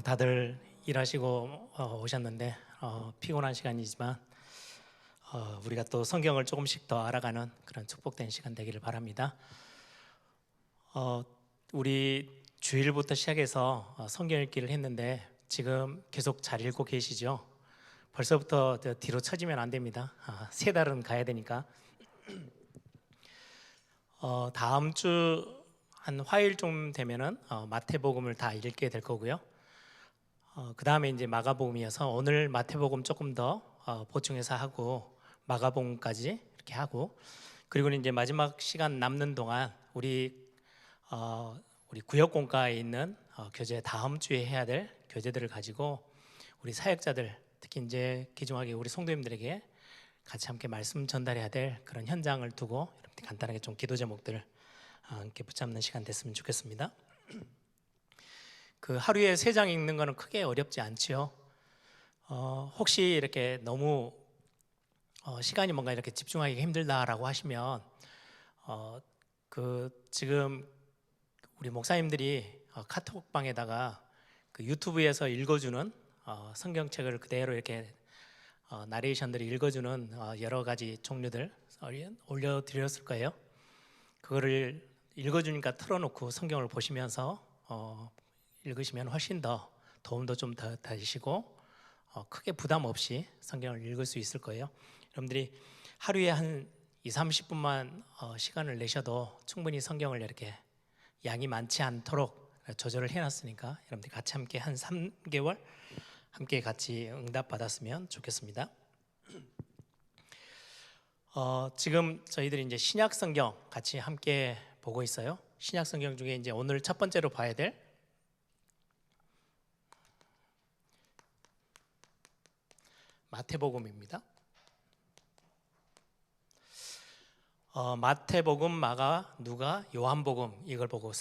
다들 일하시고 오셨는데 피곤한 시간이지만 우리가 또 성경을 조금씩 더 알아가는 그런 축복된 시간 되기를 바랍니다. 우리 주일부터 시작해서 성경 읽기를 했는데 지금 계속 잘 읽고 계시죠? 벌써부터 뒤로 처지면 안 됩니다. 세 달은 가야 되니까. 다음 주 한 화요일쯤 되면은 마태복음을 다 읽게 될 거고요. 그 다음에 이제 마가복음이어서 오늘 마태복음 조금 더 보충해서 하고 마가복음까지 이렇게 하고, 그리고 이제 마지막 시간 남는 동안 우리 구역공과에 있는 교재, 다음 주에 해야 될 교재들을 가지고 우리 사역자들, 특히 이제 귀중하게 우리 성도님들에게 같이 함께 말씀 전달해야 될 그런 현장을 두고 이렇게 간단하게 좀 기도 제목들을 함께 붙잡는 시간 됐으면 좋겠습니다. 그 하루에 3장 읽는 거는 크게 어렵지 않지요. 혹시 이렇게 너무 시간이 뭔가 이렇게 집중하기가 힘들다라고 하시면 지금 우리 목사님들이 카톡방에다가 그 유튜브에서 읽어주는 성경책을 그대로 이렇게 나레이션들이 읽어주는 여러 가지 종류들 올려드렸을 거예요. 그거를 읽어주니까 틀어놓고 성경을 보시면서 읽으시면 훨씬 더 도움도 좀 더 되시고 크게 부담 없이 성경을 읽을 수 있을 거예요. 여러분들이 하루에 한 20-30분만 시간을 내셔도 충분히 성경을 이렇게 양이 많지 않도록 조절을 해놨으니까 여러분들이 같이 함께 한 3개월 함께 같이 응답 받았으면 좋겠습니다. 지금 저희들이 이제 신약 성경 같이 함께 보고 있어요. 신약 성경 중에 이제 오늘 첫 번째로 봐야 될 마태복음입니다. 마태복음, 마가, 누가, 요한복음, 이걸 보고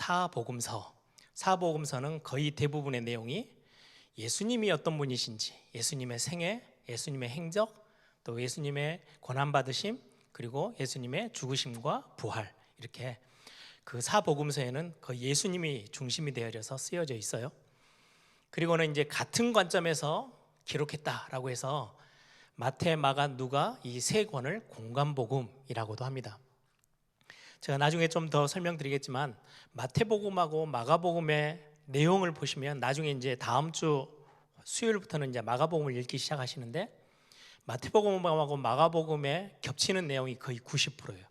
사복음서는 거의 대부분의 내용이 예수님이 어떤 분이신지, 예수님의 생애, 예수님의 행적, 또 예수님의 고난받으심, 그리고 예수님의 죽으심과 부활, 이렇게 그 사복음서에는 거의 예수님이 중심이 되어져서 쓰여져 있어요. 그리고는 이제 같은 관점에서 기록했다라고 해서 마태, 마가, 누가 이 3권을 공관복음이라고도 합니다. 제가 나중에 좀 더 설명드리겠지만 마태복음하고 마가복음의 내용을 보시면 나중에 이제 다음 주 수요일부터는 이제 마가복음을 읽기 시작하시는데 마태복음하고 마가복음에 겹치는 내용이 거의 90%예요.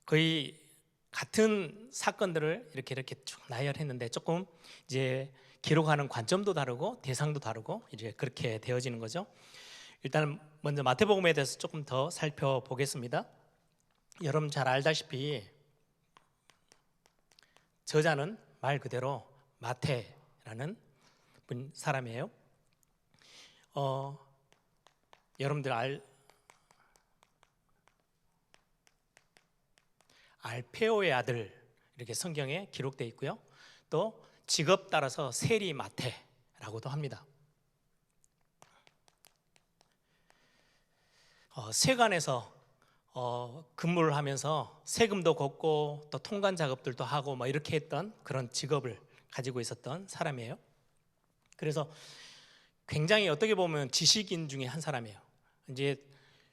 거의 같은 사건들을 이렇게 쭉 나열했는데 조금 이제 기록하는 관점도 다르고 대상도 다르고 이제 그렇게 되어지는 거죠. 일단 먼저 마태복음에 대해서 조금 더 살펴보겠습니다. 여러분 잘 알다시피 저자는 말 그대로 마태라는 사람이에요. 여러분들 알페오의 아들 이렇게 성경에 기록되어 있고요. 또 직업 따라서 세리 마태라고도 합니다. 세관에서 근무를 하면서 세금도 걷고 또 통관 작업들도 하고 뭐 이렇게 했던 그런 직업을 가지고 있었던 사람이에요. 그래서 굉장히 어떻게 보면 지식인 중에 한 사람이에요. 이제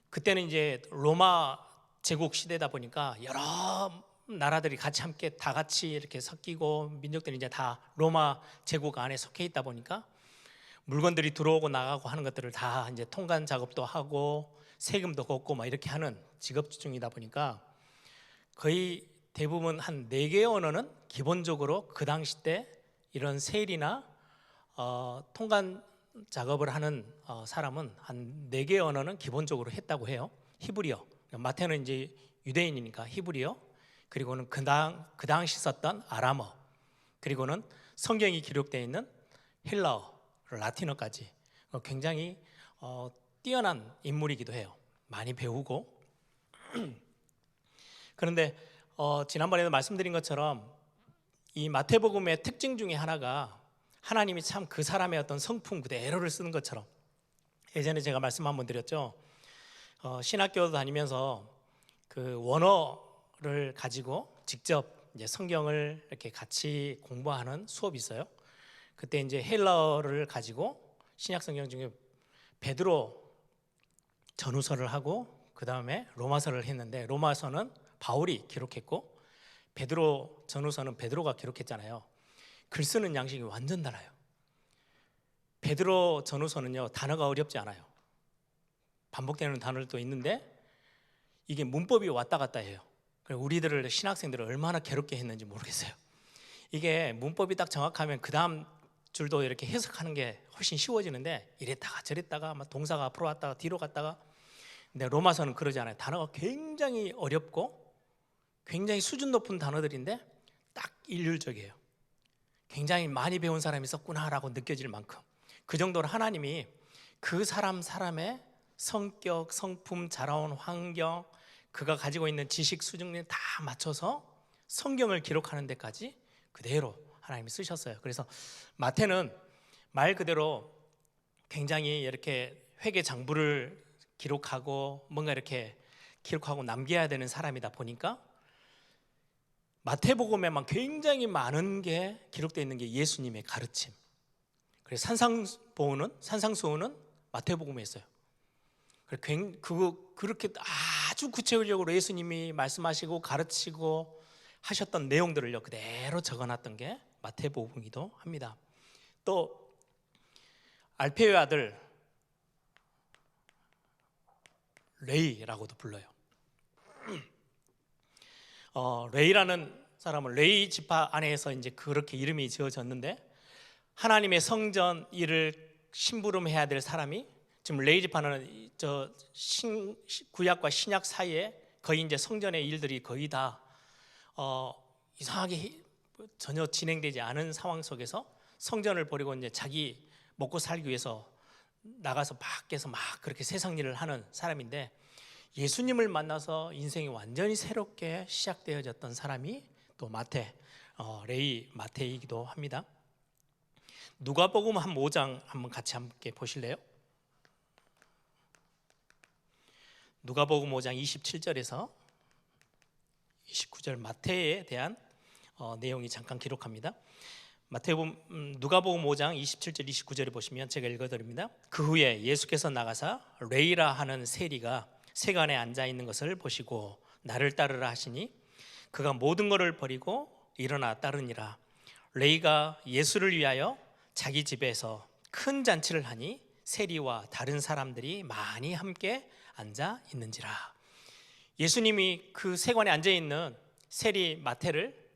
그때는 이제 로마 제국 시대다 보니까 여러 나라들이 같이 함께 다 같이 이렇게 섞이고 민족들이 이제 다 로마 제국 안에 속해 있다 보니까 물건들이 들어오고 나가고 하는 것들을 다 이제 통관 작업도 하고 세금도 걷고 막 이렇게 하는 직업 중이다 보니까 거의 대부분 한 4개의 언어는 기본적으로 그 당시 때 이런 세일이나 통관 작업을 하는 사람은 한 4개의 언어는 기본적으로 했다고 해요. 히브리어, 마태는 이제 유대인이니까 히브리어, 그리고는 그 당시 썼던 아람어, 그리고는 성경이 기록되어 있는 헬라어, 라틴어까지 굉장히 뛰어난 인물이기도 해요. 많이 배우고. 그런데 지난번에도 말씀드린 것처럼 이 마태복음의 특징 중에 하나가 하나님이 참 그 사람의 어떤 성품 그대로를 쓰는 것처럼, 예전에 제가 말씀 한번 드렸죠. 신학교 다니면서 그 원어를 가지고 직접 이제 성경을 이렇게 같이 공부하는 수업이 있어요. 그때 이제 헬라어를 가지고 신약 성경 중에 베드로 전후서를 하고 그 다음에 로마서를 했는데, 로마서는 바울이 기록했고 베드로 전후서는 베드로가 기록했잖아요. 글 쓰는 양식이 완전 달라요. 베드로 전후서는요, 단어가 어렵지 않아요. 반복되는 단어도 있는데 이게 문법이 왔다 갔다 해요. 우리들을, 신학생들을 얼마나 괴롭게 했는지 모르겠어요. 이게 문법이 딱 정확하면 그 다음 줄도 이렇게 해석하는 게 훨씬 쉬워지는데, 이랬다가 저랬다가 막 동사가 앞으로 왔다가 뒤로 갔다가. 근데 로마서는 그러지 않아요. 단어가 굉장히 어렵고 굉장히 수준 높은 단어들인데 딱 일률적이에요. 굉장히 많이 배운 사람이 썼구나라고 느껴질 만큼, 그 정도로 하나님이 그 사람의 성격, 성품, 자라온 환경, 그가 가지고 있는 지식 수준에 다 맞춰서 성경을 기록하는 데까지 그대로 하나님이 쓰셨어요. 그래서 마태는 말 그대로 굉장히 이렇게 회계 장부를 기록하고 뭔가 이렇게 기록하고 남겨야 되는 사람이다 보니까 마태복음에만 굉장히 많은 게 기록되어 있는 게 예수님의 가르침. 그래서 산상수훈은 마태복음에 있어요. 그렇게 아주 구체적으로 예수님이 말씀하시고 가르치고 하셨던 내용들을요 그대로 적어놨던 게 마태복음이기도 합니다. 또 알페오의 아들 레이라고도 불러요. 레이라는 사람은 레이 지파 안에서 이제 그렇게 이름이 지어졌는데, 하나님의 성전 일을 심부름해야 될 사람이, 지금 레이 지파는 저 구약과 신약 사이에 거의 이제 성전의 일들이 거의 다 이상하게 전혀 진행되지 않은 상황 속에서 성전을 버리고 이제 자기 먹고 살기 위해서 나가서 밖에서 막 그렇게 세상 일을 하는 사람인데, 예수님을 만나서 인생이 완전히 새롭게 시작되어졌던 사람이 또 레이 마태이기도 합니다. 누가복음 한 5장 한번 같이 함께 보실래요? 누가복음 5장 27절에서 29절 마태에 대한 내용이 잠깐 기록합니다. 누가복음 5장 27절 29절을 보시면 제가 읽어드립니다. 그 후에 예수께서 나가사 레이라 하는 세리가 세간에 앉아 있는 것을 보시고 나를 따르라 하시니 그가 모든 것을 버리고 일어나 따르니라. 레이가 예수를 위하여 자기 집에서 큰 잔치를 하니 세리와 다른 사람들이 많이 함께 앉아 있는지라. 예수님이 그 세관에 앉아 있는 세리 마태를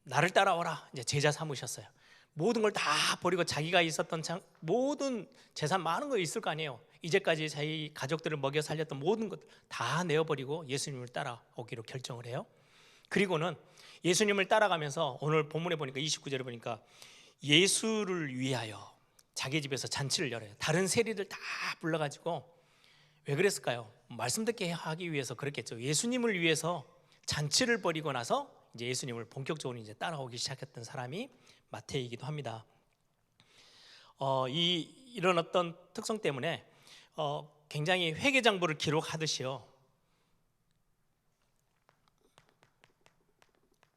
나를 따라오라 이제 제자 삼으셨어요. 모든 걸 다 버리고 자기가 있었던 모든 재산 많은 거 있을 거 아니에요. 이제까지 자기 가족들을 먹여 살렸던 모든 것 다 내어버리고 예수님을 따라오기로 결정을 해요. 그리고는 예수님을 따라가면서 오늘 본문에 보니까 29절에 보니까 예수를 위하여 자기 집에서 잔치를 열어요. 다른 세리들 다 불러가지고. 왜 그랬을까요? 말씀 듣게 하기 위해서 그랬겠죠. 예수님을 위해서 잔치를 벌이고 나서 이제 예수님을 본격적으로 이제 따라오기 시작했던 사람이 마태이기도 합니다. 이런 어떤 특성 때문에 굉장히 회계장부를 기록하듯이요,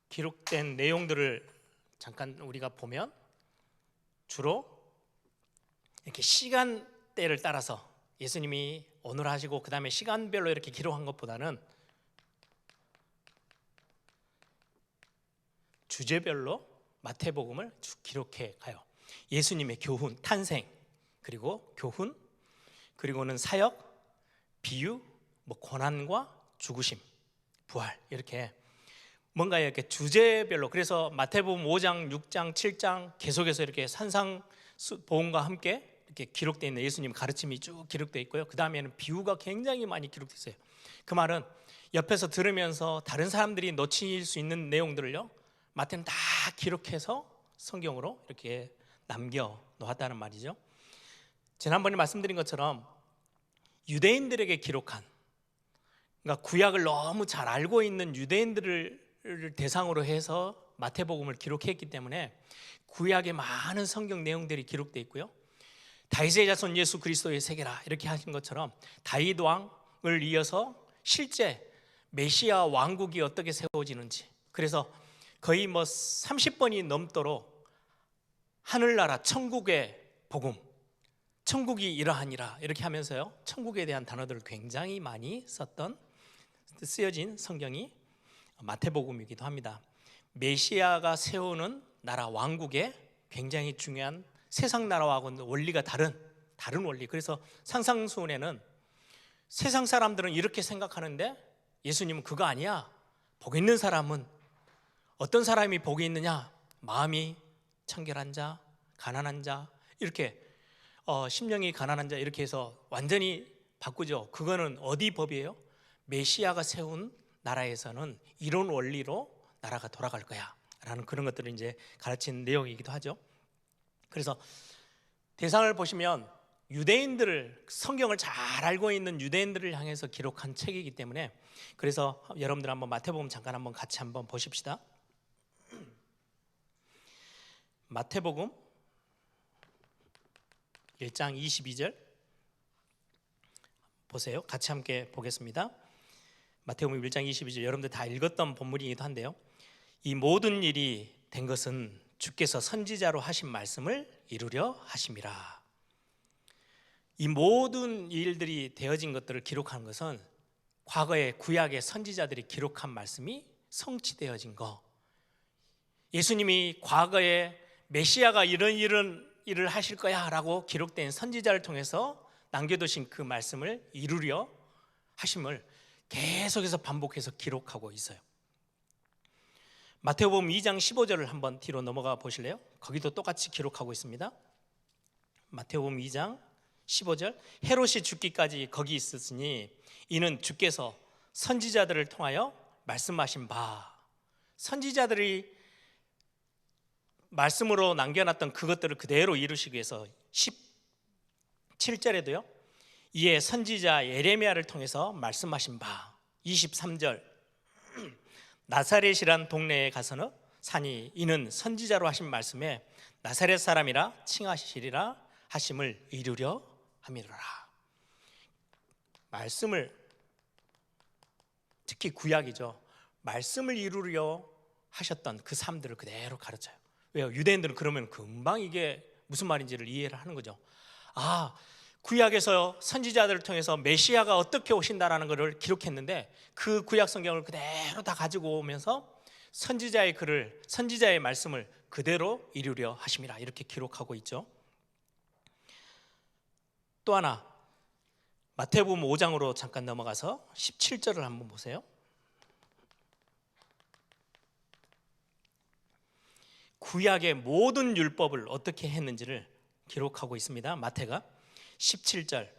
기록된 내용들을 잠깐 우리가 보면 주로 이렇게 시간대를 따라서 예수님이 오늘 하시고 그 다음에 시간별로 이렇게 기록한 것보다는 주제별로 마태복음을 쭉 기록해 가요. 예수님의 교훈, 탄생, 그리고 교훈, 그리고는 사역, 비유, 고난과 죽으심, 부활, 이렇게 뭔가 이렇게 주제별로. 그래서 마태복음 5장, 6장, 7장 계속해서 이렇게 산상보험과 함께 이렇게 기록되어 있는 예수님 가르침이 쭉 기록되어 있고요. 그 다음에는 비유가 굉장히 많이 기록되어 있어요. 그 말은 옆에서 들으면서 다른 사람들이 놓칠 수 있는 내용들을요, 마태는 다 기록해서 성경으로 이렇게 남겨 놓았다는 말이죠. 지난번에 말씀드린 것처럼 유대인들에게 기록한, 그러니까 구약을 너무 잘 알고 있는 유대인들을 대상으로 해서 마태복음을 기록했기 때문에 구약의 많은 성경 내용들이 기록되어 있고요. 다윗의 자손 예수 그리스도의 세계라 이렇게 하신 것처럼 다윗 왕을 이어서 실제 메시아 왕국이 어떻게 세워지는지, 그래서 거의 30번이 넘도록 하늘나라 천국의 복음, 천국이 이러하니라 이렇게 하면서요, 천국에 대한 단어들을 굉장히 많이 쓰여진 성경이 마태복음이기도 합니다. 메시아가 세우는 나라 왕국의 굉장히 중요한 세상 나라와는 원리가 다른 원리. 그래서 산상수훈에는 세상 사람들은 이렇게 생각하는데 예수님은 그거 아니야. 복 있는 사람은 어떤 사람이 복이 있느냐? 마음이 청결한 자, 가난한 자, 이렇게 심령이 가난한 자, 이렇게 해서 완전히 바꾸죠. 그거는 어디 법이에요? 메시아가 세운 나라에서는 이런 원리로 나라가 돌아갈 거야 라는 그런 것들을 이제 가르치는 내용이기도 하죠. 그래서 대상을 보시면 유대인들을, 성경을 잘 알고 있는 유대인들을 향해서 기록한 책이기 때문에, 그래서 여러분들 한번 마태복음 잠깐 한번 같이 한번 보십시다. 마태복음 1장 22절 보세요. 같이 함께 보겠습니다. 마태복음 1장 22절, 여러분들 다 읽었던 본문이기도 한데요. 이 모든 일이 된 것은 주께서 선지자로 하신 말씀을 이루려 하심이라. 이 모든 일들이 되어진 것들을 기록한 것은 과거의 구약의 선지자들이 기록한 말씀이 성취되어진 거, 예수님이 과거에 메시아가 이런 일을 하실 거야 라고 기록된 선지자를 통해서 남겨두신 그 말씀을 이루려 하심을 계속해서 반복해서 기록하고 있어요. 마태복음 2장 15절을 한번 뒤로 넘어가 보실래요? 거기도 똑같이 기록하고 있습니다. 마태복음 2장 15절, 헤롯이 죽기까지 거기 있었으니 이는 주께서 선지자들을 통하여 말씀하신 바, 선지자들이 말씀으로 남겨놨던 그것들을 그대로 이루시기 위해서 17절에도요, 이에 선지자 예레미야를 통해서 말씀하신 바, 23절, 나사렛이란 동네에 가서는 사니 이는 선지자로 하신 말씀에 나사렛 사람이라 칭하시리라 하심을 이루려 함이라. 말씀을, 특히 구약이죠, 말씀을 이루려 하셨던 그 삶들을 그대로 가르쳐요. 왜요? 유대인들은 그러면 금방 이게 무슨 말인지를 이해를 하는 거죠. 아, 구약에서 선지자들을 통해서 메시아가 어떻게 오신다라는 것을 기록했는데 그 구약 성경을 그대로 다 가지고 오면서 선지자의 글을, 선지자의 말씀을 그대로 이루려 하심이라 이렇게 기록하고 있죠. 또 하나, 마태복음 5장으로 잠깐 넘어가서 17절을 한번 보세요. 구약의 모든 율법을 어떻게 했는지를 기록하고 있습니다. 마태가 17절,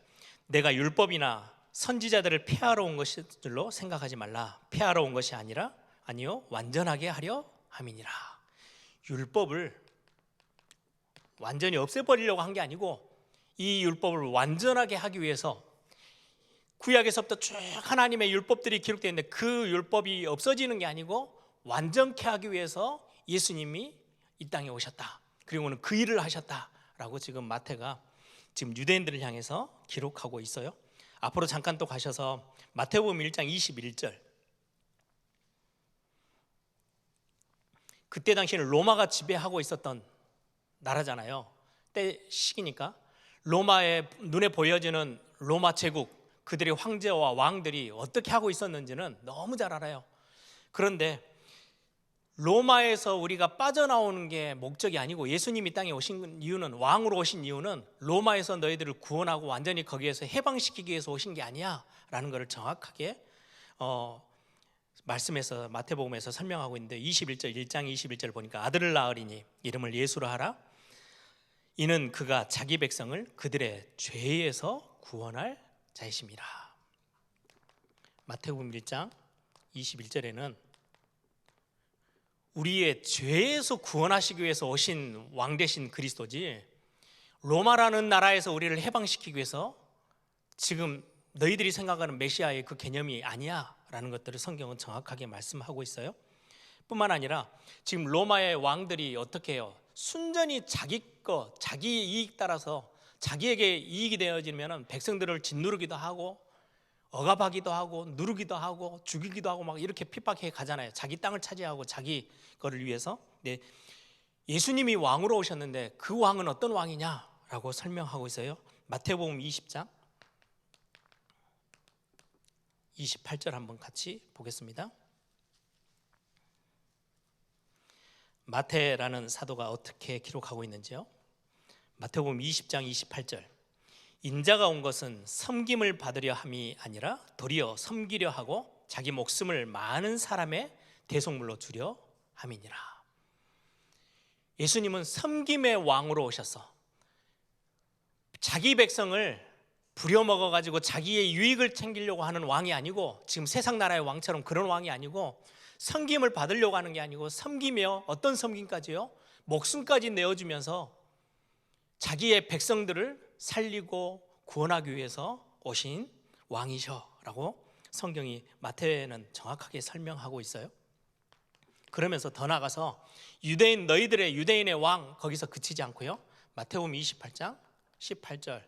내가 율법이나 선지자들을 폐하러 온 것일로 생각하지 말라. 폐하러 온 것이 아니요 완전하게 하려 함이니라. 율법을 완전히 없애버리려고 한 게 아니고 이 율법을 완전하게 하기 위해서 구약에서부터 쭉 하나님의 율법들이 기록되어 있는데 그 율법이 없어지는 게 아니고 완전케 하기 위해서 예수님이 이 땅에 오셨다, 그리고는 그 일을 하셨다라고 지금 마태가 지금 유대인들을 향해서 기록하고 있어요. 앞으로 잠깐 또 가셔서 마태복음 1장 21절, 그때 당시에는 로마가 지배하고 있었던 나라잖아요. 때 시기니까 로마의 눈에 보여지는 로마 제국, 그들의 황제와 왕들이 어떻게 하고 있었는지는 너무 잘 알아요. 그런데 로마에서 우리가 빠져나오는 게 목적이 아니고 예수님이 땅에 오신 이유는, 왕으로 오신 이유는 로마에서 너희들을 구원하고 완전히 거기에서 해방시키기 위해서 오신 게 아니야 라는 것을 정확하게 말씀에서, 마태복음에서 설명하고 있는데 21절, 1장 21절 보니까 아들을 낳으리니 이름을 예수라 하라. 이는 그가 자기 백성을 그들의 죄에서 구원할 자이심이라. 마태복음 1장 21절에는 우리의 죄에서 구원하시기 위해서 오신 왕 되신 그리스도지, 로마라는 나라에서 우리를 해방시키기 위해서 지금 너희들이 생각하는 메시아의 그 개념이 아니야 라는 것들을 성경은 정확하게 말씀하고 있어요. 뿐만 아니라 지금 로마의 왕들이 어떻게 해요? 순전히 자기 이익 따라서 자기에게 이익이 되어지면 백성들을 짓누르기도 하고 억압하기도 하고 누르기도 하고 죽이기도 하고 막 이렇게 핍박해 가잖아요. 자기 땅을 차지하고 자기 거를 위해서. 네, 예수님이 왕으로 오셨는데 그 왕은 어떤 왕이냐라고 설명하고 있어요. 마태복음 20장 28절 한번 같이 보겠습니다. 마태라는 사도가 어떻게 기록하고 있는지요. 마태복음 20장 28절. 인자가 온 것은 섬김을 받으려 함이 아니라 도리어 섬기려 하고 자기 목숨을 많은 사람의 대속물로 주려 함이니라. 예수님은 섬김의 왕으로 오셔서 자기 백성을 부려먹어 가지고 자기의 유익을 챙기려고 하는 왕이 아니고, 지금 세상 나라의 왕처럼 그런 왕이 아니고, 섬김을 받으려고 하는 게 아니고 섬기며, 어떤 섬김까지요? 목숨까지 내어주면서 자기의 백성들을 살리고 구원하기 위해서 오신 왕이셔라고 성경이, 마태는 정확하게 설명하고 있어요. 그러면서 더 나가서 유대인, 너희들의 유대인의 왕, 거기서 그치지 않고요, 마태복음 28장 18절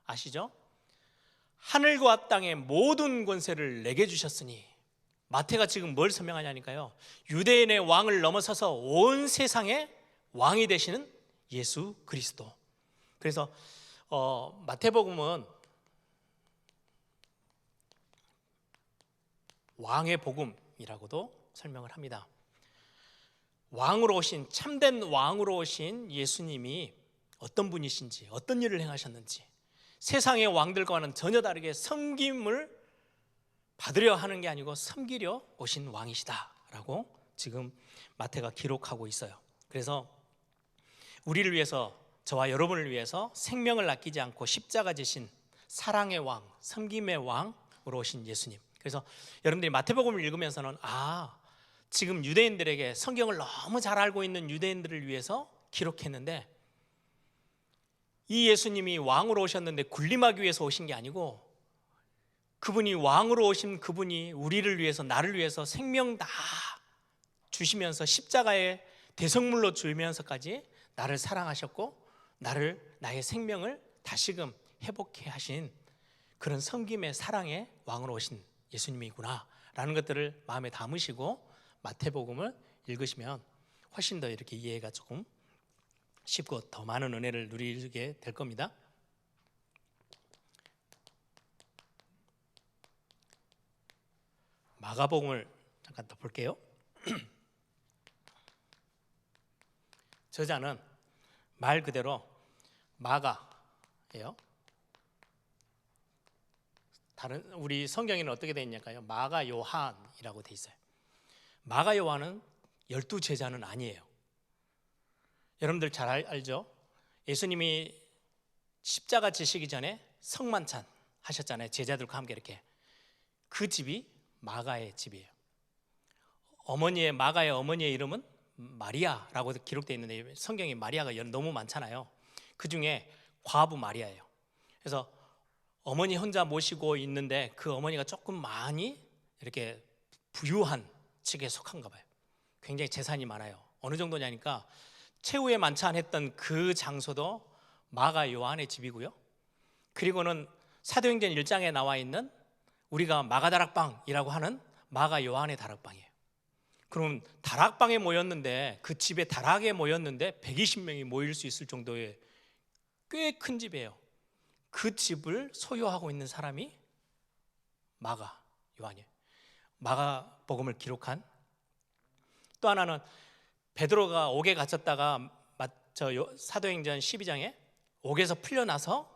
아시죠? 하늘과 땅의 모든 권세를 내게 주셨으니, 마태가 지금 뭘 설명하냐니까요, 유대인의 왕을 넘어서서 온 세상의 왕이 되시는 예수 그리스도. 그래서 마태복음은 왕의 복음이라고도 설명을 합니다. 왕으로 오신, 참된 왕으로 오신 예수님이 어떤 분이신지, 어떤 일을 행하셨는지, 세상의 왕들과는 전혀 다르게 섬김을 받으려 하는 게 아니고 섬기려 오신 왕이시다라고 지금 마태가 기록하고 있어요. 그래서 우리를 위해서, 저와 여러분을 위해서 생명을 아끼지 않고 십자가 지신 사랑의 왕, 섬김의 왕으로 오신 예수님. 그래서 여러분들이 마태복음을 읽으면서는, 지금 유대인들에게, 성경을 너무 잘 알고 있는 유대인들을 위해서 기록했는데, 이 예수님이 왕으로 오셨는데 군림하기 위해서 오신 게 아니고, 그분이 왕으로 오신 그분이 우리를 위해서, 나를 위해서 생명 다 주시면서 십자가에 대성물로 주면서까지 나를 사랑하셨고, 나의 생명을 다시금 회복해 하신 그런 섬김의 사랑의 왕으로 오신 예수님이구나 라는 것들을 마음에 담으시고 마태복음을 읽으시면 훨씬 더 이렇게 이해가 조금 쉽고 더 많은 은혜를 누리게 될 겁니다. 마가복음을 잠깐 더 볼게요. 저자는 말 그대로 마가예요. 다른 우리 성경에는 어떻게 되어 있냐까요? 마가 요한이라고 되어 있어요. 마가 요한은 12제자는 아니에요. 여러분들 잘 알죠? 예수님이 십자가 지시기 전에 성만찬 하셨잖아요. 제자들과 함께 이렇게. 그 집이 마가의 집이에요. 마가의 어머니의 이름은 마리아라고 기록되어 있는데, 성경에 마리아가 너무 많잖아요. 그 중에 과부 마리아예요. 그래서 어머니 혼자 모시고 있는데 그 어머니가 조금 많이 이렇게 부유한 측에 속한가 봐요. 굉장히 재산이 많아요. 어느 정도냐니까 최후의 만찬했던 그 장소도 마가 요한의 집이고요. 그리고는 사도행전 1장에 나와 있는 우리가 마가다락방이라고 하는 마가 요한의 다락방이에요. 그럼 다락방에 모였는데, 그 집에 다락에 모였는데 120명이 모일 수 있을 정도의 꽤 큰 집이에요. 그 집을 소유하고 있는 사람이 마가 요한이에요. 마가복음을 기록한. 또 하나는 베드로가 옥에 갇혔다가 사도행전 12장에 옥에서 풀려나서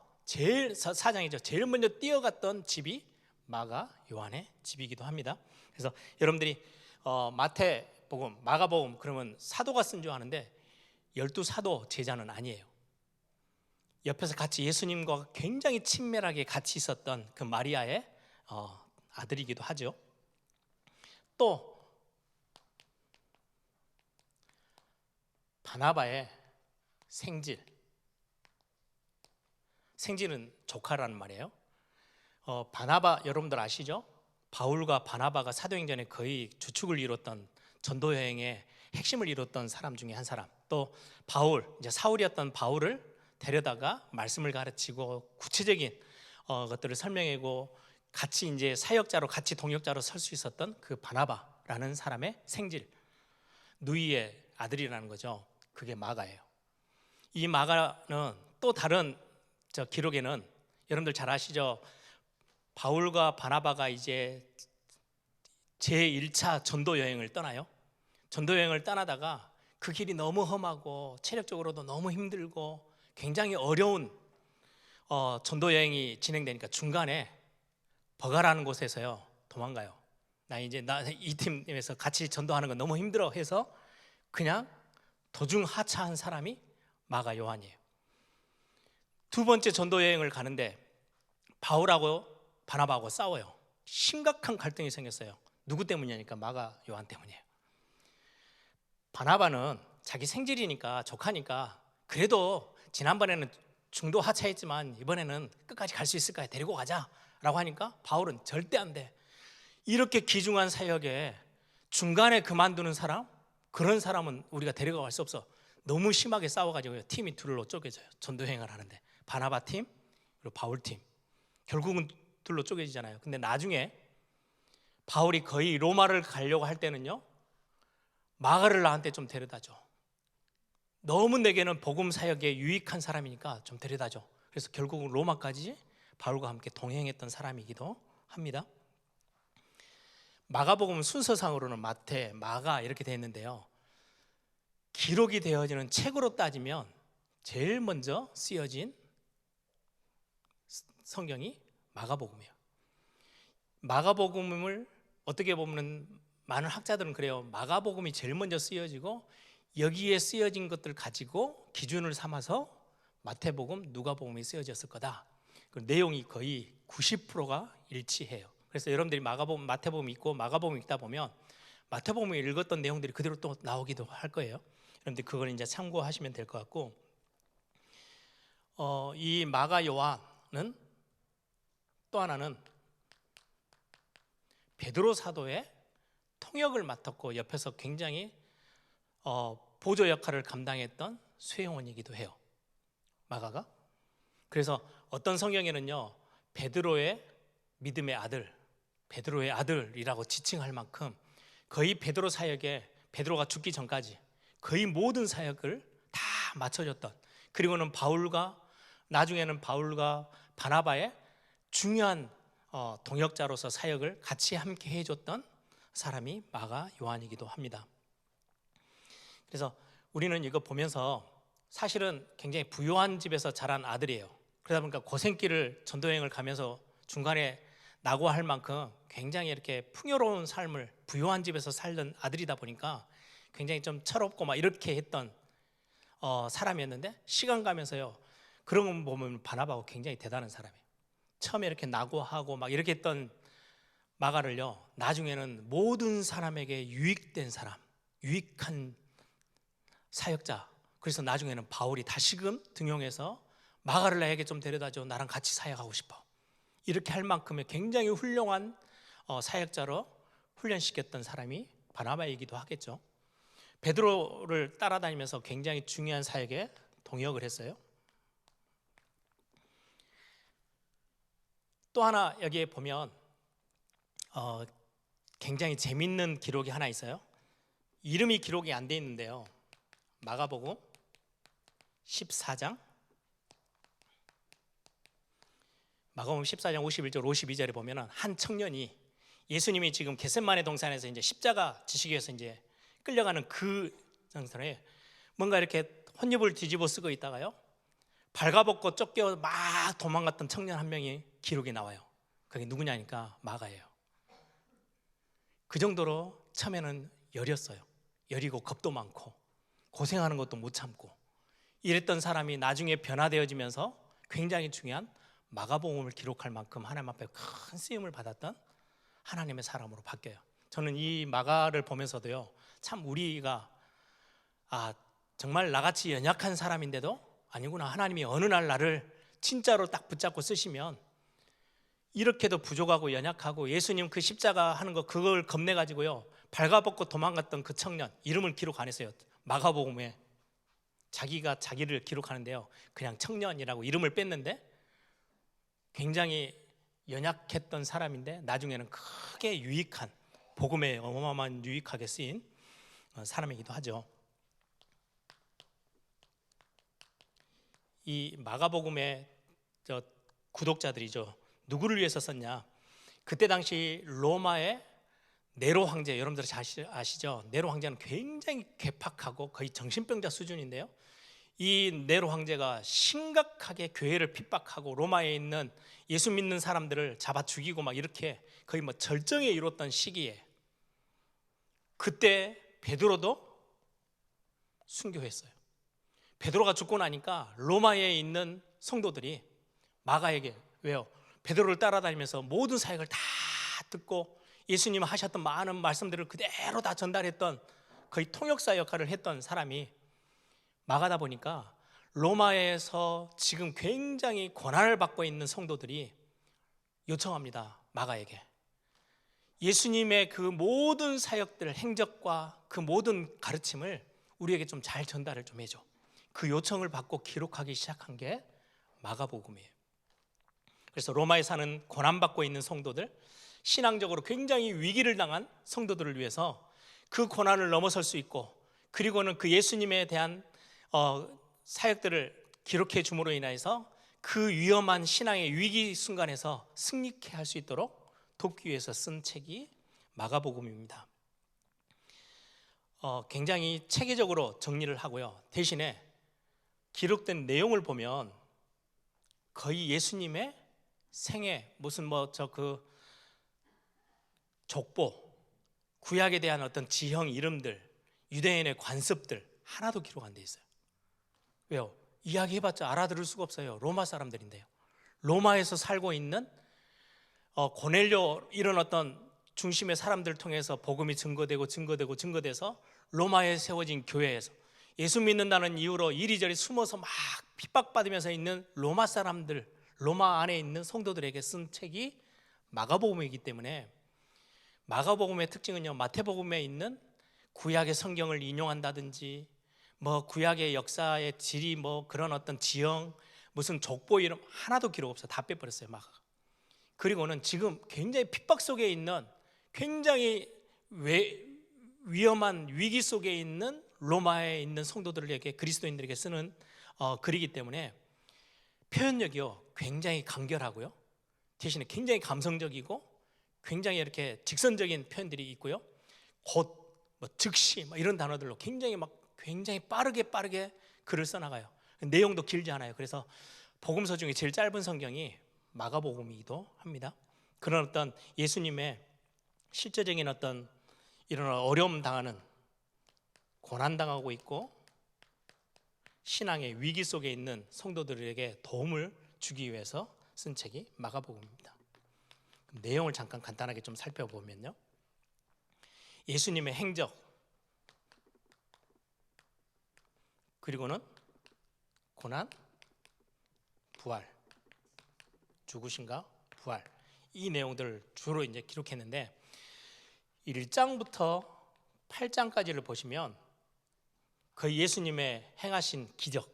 사장이죠. 제일 먼저 뛰어갔던 집이 마가 요한의 집이기도 합니다. 그래서 여러분들이 마태복음, 마가복음 그러면 사도가 쓴 줄 아는데 12사도 제자는 아니에요. 옆에서 같이 예수님과 굉장히 친밀하게 같이 있었던 그 마리아의 아들이기도 하죠. 또 바나바의 생질은 조카라는 말이에요. 바나바 여러분들 아시죠? 바울과 바나바가 사도행전에 거의 주축을 이뤘던, 전도 여행의 핵심을 이뤘던 사람 중에 한 사람. 또 바울, 이제 사울이었던 바울을 데려다가 말씀을 가르치고 구체적인 것들을 설명하고 같이 이제 사역자로, 같이 동역자로 설 수 있었던 그 바나바라는 사람의 생질, 누이의 아들이라는 거죠. 그게 마가예요. 이 마가는 또 다른 기록에는 여러분들 잘 아시죠? 바울과 바나바가 이제 제1차 전도 여행을 떠나요. 전도 여행을 떠나다가 그 길이 너무 험하고 체력적으로도 너무 힘들고 굉장히 어려운 전도 여행이 진행되니까 중간에 버가라는 곳에서요 도망가요. 나 이 팀에서 같이 전도하는 건 너무 힘들어 해서 그냥 도중 하차한 사람이 마가 요한이에요. 두 번째 전도 여행을 가는데 바울하고 바나바하고 싸워요. 심각한 갈등이 생겼어요. 누구 때문이냐니까 마가 요한 때문이에요. 바나바는 자기 생질이니까 조카니까 그래도 지난번에는 중도 하차했지만 이번에는 끝까지 갈 수 있을까 데리고 가자라고 하니까 바울은 절대 안 돼. 이렇게 귀중한 사역에 중간에 그만두는 사람, 그런 사람은 우리가 데리고 갈 수 없어. 너무 심하게 싸워가지고 팀이 둘로 쪼개져요. 전도여행을 하는데 바나바 팀 그리고 바울 팀 결국은 둘로 쪼개지잖아요. 근데 나중에 바울이 거의 로마를 가려고 할 때는요 마가를 나한테 좀 데려다줘. 너무 내게는 복음 사역에 유익한 사람이니까 좀 데려다줘. 그래서 결국은 로마까지 바울과 함께 동행했던 사람이기도 합니다. 마가복음은 순서상으로는 마태, 마가 이렇게 되어 있는데요, 기록이 되어지는 책으로 따지면 제일 먼저 쓰여진 성경이 마가복음이에요. 마가복음을 어떻게 보면 많은 학자들은 그래요. 마가복음이 제일 먼저 쓰여지고 여기에 쓰여진 것들 가지고 기준을 삼아서 마태복음, 누가복음이 쓰여졌을 거다. 그 내용이 거의 90%가 일치해요. 그래서 여러분들이 마가복음, 마태복음 읽고 마가복음 읽다 보면 마태복음에 읽었던 내용들이 그대로 또 나오기도 할 거예요. 여러분들 그걸 이제 참고하시면 될 것 같고, 이 마가 요한은 또 하나는 베드로 사도의 통역을 맡았고 옆에서 굉장히 보조 역할을 감당했던 수행원이기도 해요, 마가가. 그래서 어떤 성경에는요 베드로의 믿음의 아들, 베드로의 아들이라고 지칭할 만큼 거의 베드로 사역에 베드로가 죽기 전까지 거의 모든 사역을 다 맡아줬던, 그리고는 나중에는 바울과 바나바의 중요한 동역자로서 사역을 같이 함께 해줬던 사람이 마가 요한이기도 합니다. 그래서 우리는 이거 보면서 사실은 굉장히 부유한 집에서 자란 아들이에요. 그러다 보니까 고생길을 전도여행을 가면서 중간에 낙오할 만큼 굉장히 이렇게 풍요로운 삶을 부유한 집에서 살던 아들이다 보니까 굉장히 좀 철없고 막 이렇게 했던 사람이었는데, 시간 가면서요 그런 거 보면 바나바하고 굉장히 대단한 사람이에요. 처음에 이렇게 낙오하고 막 이렇게 했던 마가를요 나중에는 모든 사람에게 유익된 사람, 유익한 사역자. 그래서 나중에는 바울이 다시금 등용해서 마가를 나에게 좀 데려다줘, 나랑 같이 사역하고 싶어, 이렇게 할 만큼의 굉장히 훌륭한 사역자로 훈련시켰던 사람이 바나바이기도 하겠죠. 베드로를 따라다니면서 굉장히 중요한 사역에 동역을 했어요. 또 하나 여기에 보면 굉장히 재밌는 기록이 하나 있어요. 이름이 기록이 안 돼 있는데요, 마가복음 14장 51절 52절에 보면은 한 청년이 예수님이 지금 겟세마네 동산에서 이제 십자가 지시기 위해서 이제 끌려가는 그 장소에 뭔가 이렇게 혼입을 뒤집어 쓰고 있다가요 발가벗고 쫓겨 막 도망갔던 청년 한 명이 기록이 나와요. 그게 누구냐니까 마가예요. 그 정도로 처음에는 여리고 겁도 많고 고생하는 것도 못 참고 이랬던 사람이 나중에 변화되어지면서 굉장히 중요한 마가복음을 기록할 만큼 하나님 앞에 큰 쓰임을 받았던 하나님의 사람으로 바뀌어요. 저는 이 마가를 보면서도요 참 우리가 정말 나같이 연약한 사람인데도 아니구나, 하나님이 어느 날 나를 진짜로 딱 붙잡고 쓰시면 이렇게도 부족하고 연약하고, 예수님 그 십자가 하는 거 그걸 겁내가지고요 발가벗고 도망갔던 그 청년 이름을 기록 안 했어요. 마가복음에 자기가 자기를 기록하는데요 그냥 청년이라고 이름을 뺐는데 굉장히 연약했던 사람인데 나중에는 크게 유익한, 복음에 어마어마한 유익하게 쓰인 사람이기도 하죠. 이 마가복음의 저 구독자들이죠. 누구를 위해서 썼냐? 그때 당시 로마의 네로 황제, 여러분들 잘 아시죠? 네로 황제는 굉장히 괴팍하고 거의 정신병자 수준인데요. 이 네로 황제가 심각하게 교회를 핍박하고 로마에 있는 예수 믿는 사람들을 잡아 죽이고 막 이렇게 거의 뭐 절정에 이뤘던 시기에 그때 베드로도 순교했어요. 베드로가 죽고 나니까 로마에 있는 성도들이 마가에게, 왜요? 베드로를 따라다니면서 모든 사역을 다 듣고 예수님 하셨던 많은 말씀들을 그대로 다 전달했던 거의 통역사 역할을 했던 사람이 마가다 보니까 로마에서 지금 굉장히 고난을 받고 있는 성도들이 요청합니다. 마가에게 예수님의 그 모든 사역들, 행적과 그 모든 가르침을 우리에게 좀 잘 전달을 좀 해줘. 그 요청을 받고 기록하기 시작한 게 마가복음이에요. 그래서 로마에 사는 고난받고 있는 성도들, 신앙적으로 굉장히 위기를 당한 성도들을 위해서 그 고난을 넘어설 수 있고, 그리고는 그 예수님에 대한 사역들을 기록해 줌으로 인해서 그 위험한 신앙의 위기 순간에서 승리케 할 수 있도록 돕기 위해서 쓴 책이 마가복음입니다. 굉장히 체계적으로 정리를 하고요. 대신에 기록된 내용을 보면 거의 예수님의 생애, 무슨 족보, 구약에 대한 어떤 지형 이름들, 유대인의 관습들 하나도 기록 안 돼 있어요. 왜요? 이야기해봤자 알아들을 수가 없어요. 로마 사람들인데요. 로마에서 살고 있는 고넬료 이런 어떤 중심의 사람들 통해서 복음이 증거돼서 로마에 세워진 교회에서 예수 믿는다는 이유로 이리저리 숨어서 막 핍박받으면서 있는 로마 사람들, 로마 안에 있는 성도들에게 쓴 책이 마가복음이기 때문에, 마가복음의 특징은요, 마태복음에 있는 구약의 성경을 인용한다든지 구약의 역사의 질이 그런 어떤 지형, 무슨 족보 이름 하나도 기록 없어요. 다 빼버렸어요, 마가가. 그리고는 지금 굉장히 핍박 속에 있는, 굉장히 위험한 위기 속에 있는 로마에 있는 성도들에게, 그리스도인들에게 쓰는 글이기 때문에 표현력이요 굉장히 간결하고요, 대신에 굉장히 감성적이고 굉장히 이렇게 직선적인 표현들이 있고요, 곧 즉시 이런 단어들로 굉장히 빠르게 글을 써나가요. 내용도 길지 않아요. 그래서 복음서 중에 제일 짧은 성경이 마가복음이기도 합니다. 그런 어떤 예수님의 실제적인 어떤 이런 어려움 당하는, 고난 당하고 있고 신앙의 위기 속에 있는 성도들에게 도움을 주기 위해서 쓴 책이 마가복음입니다. 내용을 잠깐 간단하게 좀 살펴보면요, 예수님의 행적, 그리고는 고난, 부활, 죽으심과 부활, 이 내용들을 주로 이제 기록했는데 1장부터 8장까지를 보시면 거의 예수님의 행하신 기적,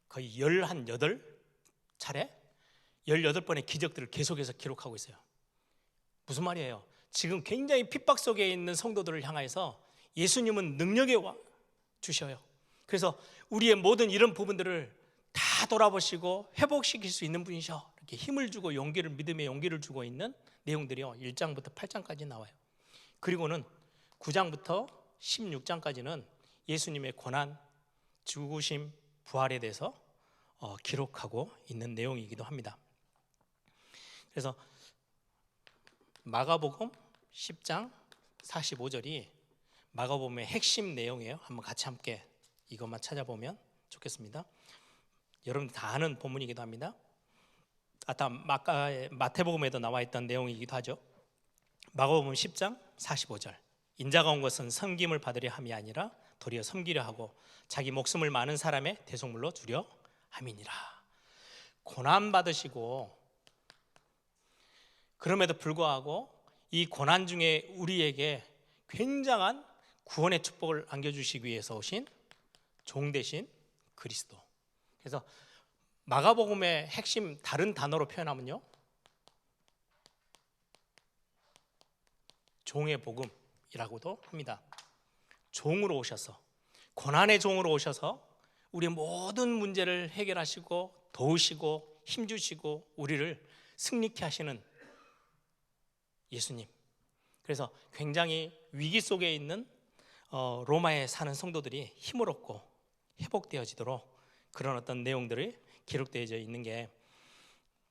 거의 18차례 18번의 기적들을 계속해서 기록하고 있어요. 무슨 말이에요? 지금 굉장히 핍박 속에 있는 성도들을 향해서 예수님은 능력에 주셔요. 그래서 우리의 모든 이런 부분들을 다 돌아보시고 회복시킬 수 있는 분이셔. 이렇게 힘을 주고 믿음의 용기를 주고 있는 내용들이요 1장부터 8장까지 나와요. 그리고는 9장부터 16장까지는 예수님의 고난, 죽으심, 부활에 대해서 기록하고 있는 내용이기도 합니다. 그래서 마가복음 10장 45절이 마가복음의 핵심 내용이에요. 한번 같이 함께 이것만 찾아보면 좋겠습니다. 여러분 다 아는 본문이기도 합니다. 마태복음에도 나와 있던 내용이기도 하죠. 마가복음 10장 45절, 인자가 온 것은 섬김을 받으려 함이 아니라 도리어 섬기려 하고 자기 목숨을 많은 사람의 대속물로 주려 함이니라. 고난 받으시고 그럼에도 불구하고 이 고난 중에 우리에게 굉장한 구원의 축복을 안겨주시기 위해서 오신 종 대신 그리스도. 그래서 마가복음의 핵심 다른 단어로 표현하면요, 종의 복음이라고도 합니다. 종으로 오셔서, 고난의 종으로 오셔서 우리의 모든 문제를 해결하시고 도우시고 힘주시고 우리를 승리케 하시는 예수님. 그래서 굉장히 위기 속에 있는 로마에 사는 성도들이 힘을 얻고 회복되어지도록 그런 어떤 내용들이 기록되어져 있는 게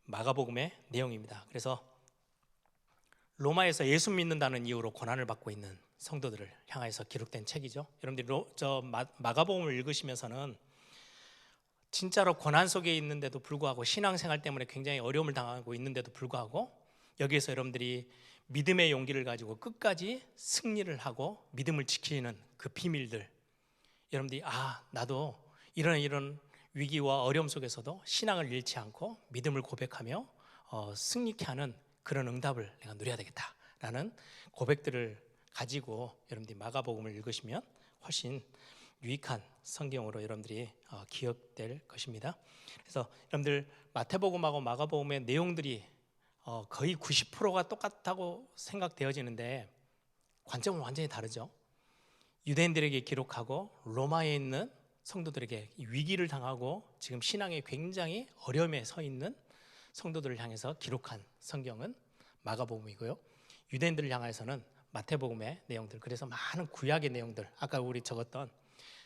마가복음의 내용입니다. 그래서 로마에서 예수 믿는다는 이유로 고난을 받고 있는 성도들을 향해서 기록된 책이죠. 여러분들이 마가복음을 읽으시면서는 진짜로 고난 속에 있는데도 불구하고 신앙생활 때문에 굉장히 어려움을 당하고 있는데도 불구하고 여기에서 여러분들이 믿음의 용기를 가지고 끝까지 승리를 하고 믿음을 지키는 그 비밀들, 여러분들이 나도 이런 위기와 어려움 속에서도 신앙을 잃지 않고 믿음을 고백하며 승리케 하는 그런 응답을 내가 누려야 되겠다라는 고백들을 가지고 여러분들이 마가복음을 읽으시면 훨씬 유익한 성경으로 여러분들이 기억될 것입니다. 그래서 여러분들 마태복음하고 마가복음의 내용들이 거의 90%가 똑같다고 생각되어지는데 관점은 완전히 다르죠. 유대인들에게 기록하고 로마에 있는 성도들에게 위기를 당하고 지금 신앙에 굉장히 어려움에 서 있는 성도들을 향해서 기록한 성경은 마가복음이고요. 유대인들을 향해서는 마태복음의 내용들, 그래서 많은 구약의 내용들, 아까 우리 적었던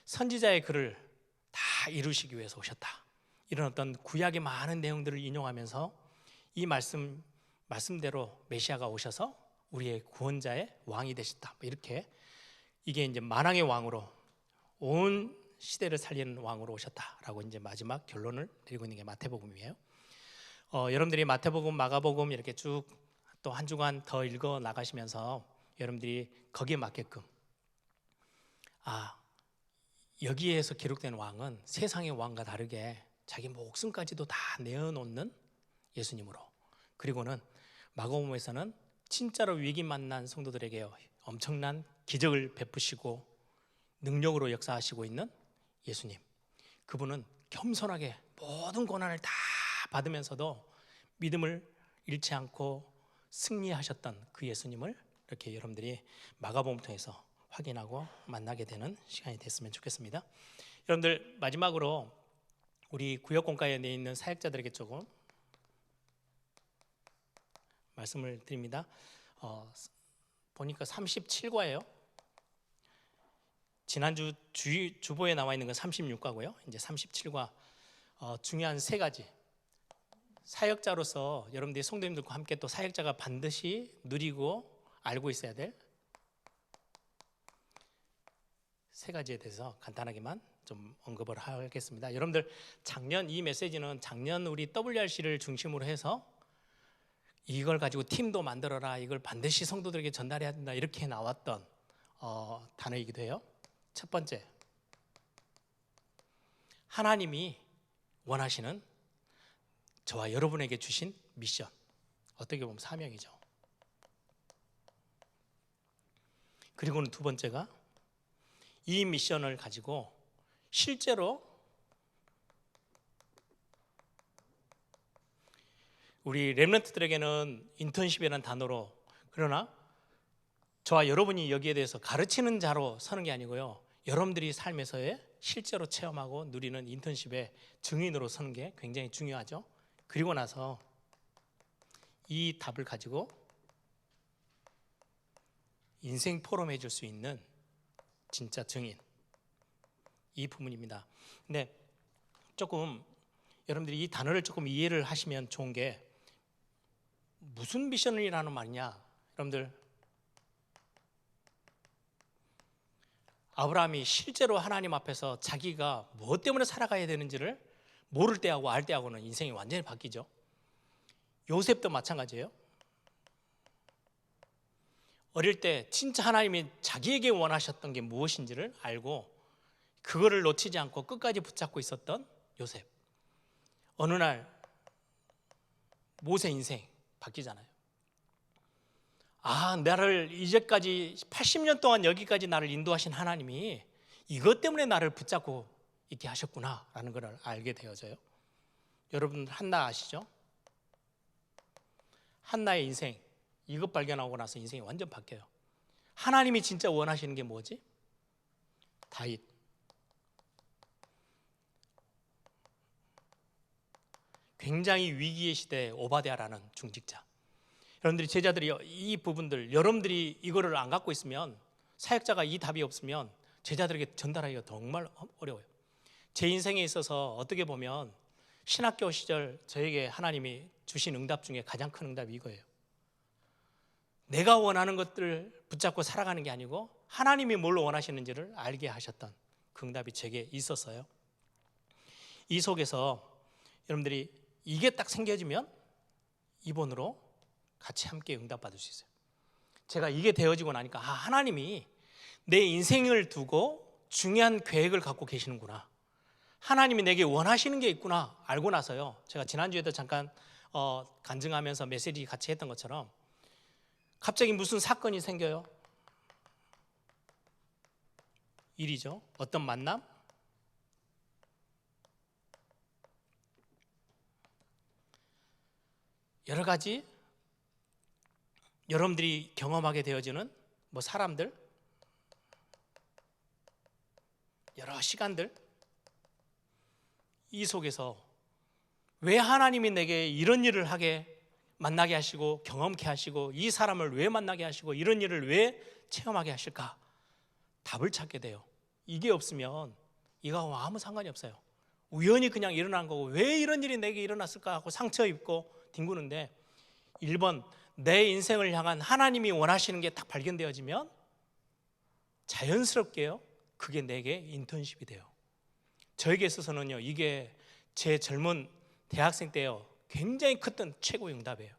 선지자의 글을 다 이루시기 위해서 오셨다, 이런 어떤 구약의 많은 내용들을 인용하면서 이 말씀대로 메시아가 오셔서 우리의 구원자의 왕이 되셨다, 이렇게 이게 이제 만왕의 왕으로 온 시대를 살리는 왕으로 오셨다라고 이제 마지막 결론을 내리고 있는 게 마태복음이에요. 여러분들이 마태복음, 마가복음 이렇게 쭉 또 한 주간 더 읽어 나가시면서 여러분들이 거기에 맞게끔 여기에서 기록된 왕은 세상의 왕과 다르게 자기 목숨까지도 다 내어놓는 예수님으로, 그리고는 마가복음에서는 진짜로 위기 만난 성도들에게 엄청난 기적을 베푸시고 능력으로 역사하시고 있는 예수님, 그분은 겸손하게 모든 고난을 다 받으면서도 믿음을 잃지 않고 승리하셨던 그 예수님을 이렇게 여러분들이 마가복음 통해서 확인하고 만나게 되는 시간이 됐으면 좋겠습니다. 여러분들 마지막으로 우리 구역공과에 내 있는 사역자들에게 조금 말씀을 드립니다. 보니까 37과예요. 지난주 주보에 나와 있는 건 36과고요. 이제 37과 중요한 세 가지, 사역자로서 여러분들이 성도님들과 함께 또 사역자가 반드시 누리고 알고 있어야 될 세 가지에 대해서 간단하게만 좀 언급을 하겠습니다. 여러분들 작년 이 메시지는 작년 우리 WRC를 중심으로 해서 이걸 가지고 팀도 만들어라, 이걸 반드시 성도들에게 전달해야 된다, 이렇게 나왔던 단어이기도 해요. 첫 번째, 하나님이 원하시는 저와 여러분에게 주신 미션, 어떻게 보면 사명이죠. 그리고는 두 번째가 이 미션을 가지고 실제로 우리 렘넌트들에게는 인턴십이라는 단어로, 그러나 저와 여러분이 여기에 대해서 가르치는 자로 서는 게 아니고요, 여러분들이 삶에서의 실제로 체험하고 누리는 인턴십의 증인으로 서는 게 굉장히 중요하죠. 그리고 나서 이 답을 가지고 인생 포럼해 줄 수 있는 진짜 증인, 이 부분입니다. 근데 조금 여러분들이 이 단어를 조금 이해를 하시면 좋은 게, 무슨 미션이라는 말이냐. 여러분들 아브라함이 실제로 하나님 앞에서 자기가 무엇 때문에 살아가야 되는지를 모를 때하고 알 때하고는 인생이 완전히 바뀌죠. 요셉도 마찬가지예요. 어릴 때 진짜 하나님이 자기에게 원하셨던 게 무엇인지를 알고 그거를 놓치지 않고 끝까지 붙잡고 있었던 요셉. 어느 날 모세 인생 바뀌잖아요. 나를 이제까지 80년 동안 여기까지 나를 인도하신 하나님이 이것 때문에 나를 붙잡고 있게 하셨구나 라는 걸 알게 되어져요. 여러분 한나 아시죠? 한나의 인생, 이것 발견하고 나서 인생이 완전 바뀌어요. 하나님이 진짜 원하시는 게 뭐지? 다윗. 굉장히 위기의 시대에 오바댜라는 중직자. 여러분들이 제자들이 이 부분들, 여러분들이 이거를 안 갖고 있으면, 사역자가 이 답이 없으면 제자들에게 전달하기가 정말 어려워요. 제 인생에 있어서 어떻게 보면 신학교 시절 저에게 하나님이 주신 응답 중에 가장 큰 응답이 이거예요. 내가 원하는 것들을 붙잡고 살아가는 게 아니고 하나님이 뭘 원하시는지를 알게 하셨던 그 응답이 제게 있었어요. 이 속에서 여러분들이 이게 딱 생겨지면 이번으로 같이 함께 응답받을 수 있어요. 제가 이게 되어지고 나니까 하나님이 내 인생을 두고 중요한 계획을 갖고 계시는구나, 하나님이 내게 원하시는 게 있구나 알고 나서요, 제가 지난주에도 잠깐 간증하면서 메시지 같이 했던 것처럼 갑자기 무슨 사건이 생겨요. 일이죠. 어떤 만남, 여러 가지 여러분들이 경험하게 되어지는 사람들, 여러 시간들, 이 속에서 왜 하나님이 내게 이런 일을 만나게 하시고 경험케 하시고 이 사람을 왜 만나게 하시고 이런 일을 왜 체험하게 하실까? 답을 찾게 돼요. 이게 없으면 이거하고 아무 상관이 없어요. 우연히 그냥 일어난 거고 왜 이런 일이 내게 일어났을까 하고 상처 입고 뒹구는데, 1번 내 인생을 향한 하나님이 원하시는 게 딱 발견되어지면 자연스럽게요, 그게 내게 인턴십이 돼요. 저에게 있어서는요, 이게 제 젊은 대학생 때요 굉장히 컸던 최고의 응답이에요.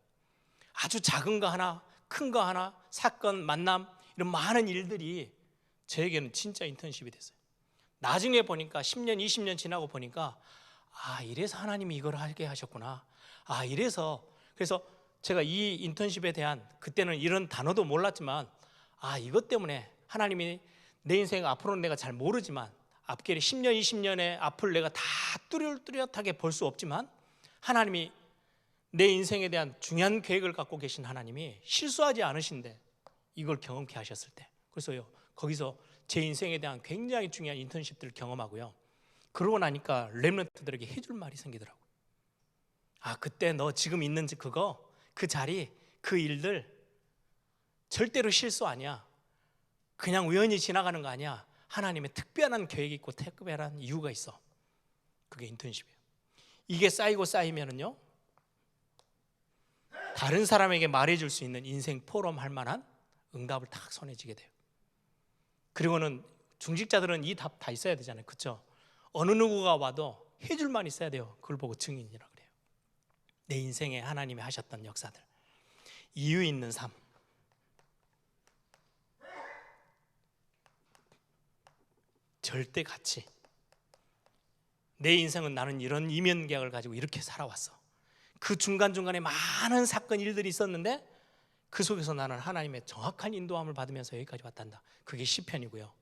아주 작은 거 하나, 큰 거 하나, 사건, 만남, 이런 많은 일들이 저에게는 진짜 인턴십이 됐어요. 나중에 보니까 10년, 20년 지나고 보니까 이래서 하나님이 이걸 하게 하셨구나. 그래서 제가 이 인턴십에 대한, 그때는 이런 단어도 몰랐지만 이것 때문에 하나님이 내 인생 앞으로는 내가 잘 모르지만 앞길에 10년, 20년의 앞을 내가 다 뚜렷하게 볼 수 없지만 하나님이 내 인생에 대한 중요한 계획을 갖고 계신 하나님이 실수하지 않으신데 이걸 경험케 하셨을 때, 그래서요 거기서 제 인생에 대한 굉장히 중요한 인턴십들을 경험하고요, 그러고 나니까 렘넌트들에게 해줄 말이 생기더라고요. 그때 너 지금 있는 그 자리, 그 일들 절대로 실수 아니야. 그냥 우연히 지나가는 거 아니야. 하나님의 특별한 계획이 있고 특별한 이유가 있어. 그게 인턴십이에요. 이게 쌓이면은요, 다른 사람에게 말해줄 수 있는 인생 포럼 할 만한 응답을 딱 손에 쥐게 돼요. 그리고는 중직자들은 이 답 다 있어야 되잖아요, 그렇죠? 어느 누구가 와도 해줄 만 있어야 돼요. 그걸 보고 증인이라 그래요. 내 인생에 하나님이 하셨던 역사들, 이유 있는 삶, 절대 가치. 내 인생은 나는 이런 이면계약을 가지고 이렇게 살아왔어. 그 중간중간에 많은 사건, 일들이 있었는데 그 속에서 나는 하나님의 정확한 인도함을 받으면서 여기까지 왔단다. 그게 시편이고요,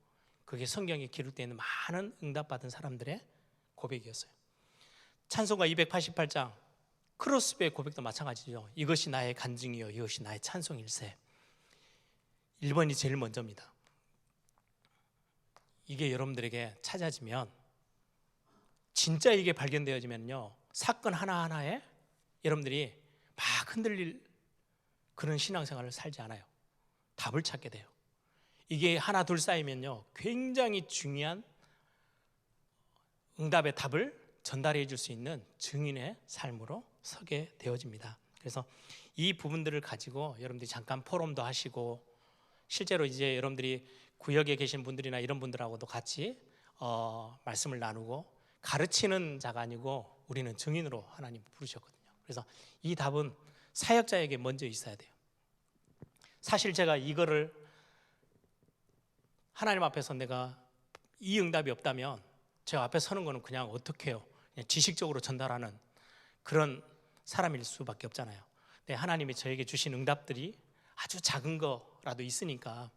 그게 성경에 기록되어 있는 많은 응답받은 사람들의 고백이었어요. 찬송가 288장 크로스베의 고백도 마찬가지죠. 이것이 나의 간증이요 이것이 나의 찬송일세. 1번이 제일 먼저입니다. 이게 여러분들에게 찾아지면, 진짜 이게 발견되어지면요, 사건 하나하나에 여러분들이 막 흔들릴 그런 신앙생활을 살지 않아요. 답을 찾게 돼요. 이게 하나 둘 쌓이면요, 굉장히 중요한 응답의 답을 전달해 줄 수 있는 증인의 삶으로 서게 되어집니다. 그래서 이 부분들을 가지고 여러분들이 잠깐 포럼도 하시고, 실제로 이제 여러분들이 구역에 계신 분들이나 이런 분들하고도 같이 말씀을 나누고, 가르치는 자가 아니고 우리는 증인으로 하나님 부르셨거든요. 그래서 이 답은 사역자에게 먼저 있어야 돼요. 사실 제가 이거를 하나님 앞에서 내가 이 응답이 없다면 제가 앞에 서는 거는 그냥 어떻게 해요? 그냥 지식적으로 전달하는 그런 사람일 수밖에 없잖아요. 근데 하나님이 저에게 주신 응답들이 아주 작은 거라도 있으니까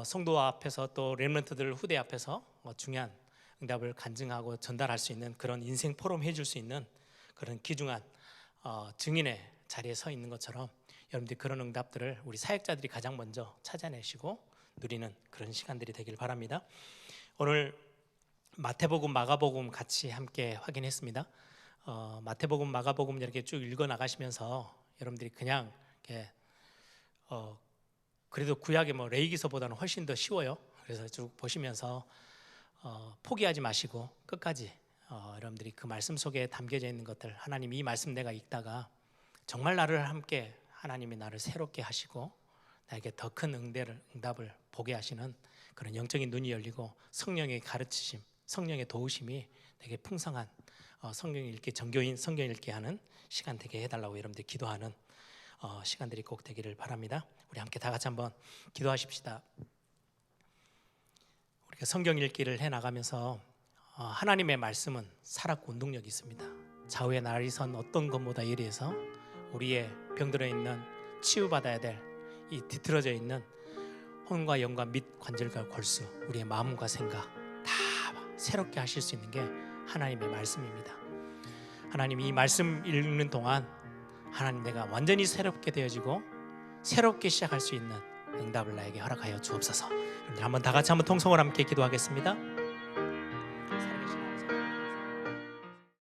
성도 앞에서 또 렘넌트들 후대 앞에서 중요한 응답을 간증하고 전달할 수 있는 그런 인생 포럼 해줄 수 있는 그런 귀중한 증인의 자리에 서 있는 것처럼 여러분들이 그런 응답들을 우리 사역자들이 가장 먼저 찾아내시고 누리는 그런 시간들이 되길 바랍니다. 오늘 마태복음, 마가복음 같이 함께 확인했습니다. 마태복음, 마가복음 이렇게 쭉 읽어 나가시면서 여러분들이 그냥 이렇게 그래도 구약의 뭐 레위기서보다는 훨씬 더 쉬워요. 그래서 쭉 보시면서 포기하지 마시고 끝까지 여러분들이 그 말씀 속에 담겨져 있는 것들, 하나님 이 말씀 내가 읽다가 정말 나를 함께 하나님이 나를 새롭게 하시고 나에게 더 큰 응답을 보게 하시는 그런 영적인 눈이 열리고 성령의 가르치심, 성령의 도우심이 되게 풍성한 성경 읽기, 정교인 성경 읽기 하는 시간 되게 해달라고 여러분들이 기도하는 시간들이 꼭 되기를 바랍니다. 우리 함께 다 같이 한번 기도하십시다. 우리가 성경 읽기를 해나가면서 하나님의 말씀은 살았고 운동력이 있습니다. 좌우의 날이 선 어떤 것보다 예리해서 우리의 병들어 있는 치유받아야 될 이 뒤틀어져 있는 혼과 영과 및 관절과 골수, 우리의 마음과 생각 다 새롭게 하실 수 있는 게 하나님의 말씀입니다. 하나님 이 말씀 읽는 동안 하나님 내가 완전히 새롭게 되어지고 새롭게 시작할 수 있는 응답을 나에게 허락하여 주옵소서. 여러분들 한번 다 같이 한번 통성을 함께 기도하겠습니다.